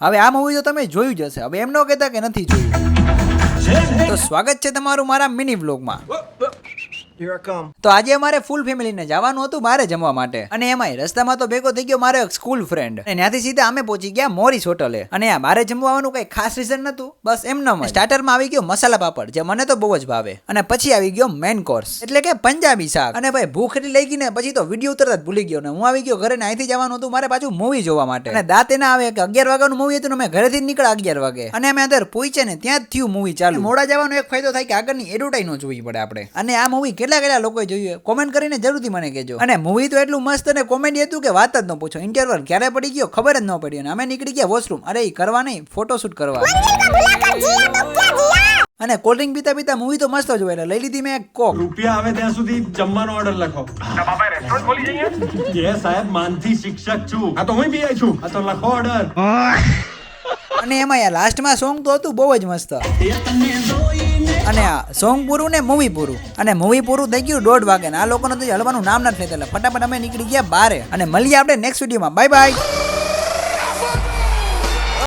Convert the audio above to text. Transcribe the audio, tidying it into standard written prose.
હવે આ મૂવી તો તમે જોયું જ હશે, હવે એમ ન કહેતા કે નથી જોયું. તો સ્વાગત છે તમારું મારા મિની વ્લોગમાં. તો આજે અમારે ફૂલ ફેમિલીને જવાનું હતું બહાર જમવા માટે, અને એમાંય રસ્તામાં તો ભેગો થઈ ગયો મારો એક સ્કૂલ ફ્રેન્ડ, અને ત્યાંથી સીધા અમે પહોંચી ગયા મોરીસ હોટલે. અને આ બહાર જમવાનું કઈ ખાસ રીઝન નતું, બસ એમનેમ સ્ટાર્ટરમાં આવી ગયો મસાલા પાપડ, જે મને તો બહુ જ ભાવે, અને પછી આવી ગયો મેન કોર્સ એટલે કે પંજાબી શાક. અને ભાઈ ભૂખ એટલી લઈ ગઈ ને પછી તો વિડીયો ઉતરતા જ ભૂલી ગયો, ને હું આવી ગયો ઘરે, ને અહીંથી જવાનું હતું મારે પાછું મૂવી જોવા માટે. અને દાંત એના આવે કે 11 વાગ્યાનું મૂવી હતું, ને અમે ઘરેથી નીકળ્યા 11 વાગે, અને અમે અંદર પહોંચ્યા ને ત્યાં જ થયું મૂવી ચાલુ. મોડા જવાનો એક ફાયદો થાય કે આગળની એડવર્ટાઈઝ ન જોવી પડે આપણે. અને આ મૂવી કેટલા લોકોએ જોયું કોમેન્ટ કરીને જરૂરથી મને કહેજો. અને મૂવી તો એટલું મસ્ત અને કોમેડી હતું કે વાત જ ન પૂછો. ઇન્ટરવલ ક્યારે પડી ગયો ખબર જ ન પડી, અને અમે નીકળી ગયા વોશરૂમ. અરે એ કરવા નહીં, ફોટોશૂટ કરવા. અને કોલ્ડ ડ્રિંક પીતા પીતા મૂવી તો મસ્ત જોઈ, એટલે લઈ લીધી મેં એક કોક. રૂપિયા આવે ત્યાં સુધી જમવાનો ઓર્ડર લખો. બાપા રેસ્ટોરન્ટ ખોલી જઈએ. એ સાહેબ માનથી શિક્ષક છું, આ તો હું બી છું, આ તો લખો ઓર્ડર. અને એમાં યાર લાસ્ટમાં સોંગ તો હતું બહુ જ મસ્ત. અને આ સોંગ પૂરું ને મૂવી પૂરું, અને મૂવી પૂરું થઈ ગયું 1:30 વાગે, ને આ લોકોને તો હલવાનું નામ નથી લેતા, એટલે ફટાફટ અમે નીકળી ગયા બહાર. અને મળીએ આપણે નેક્સ્ટ વિડીયોમાં. Bye bye.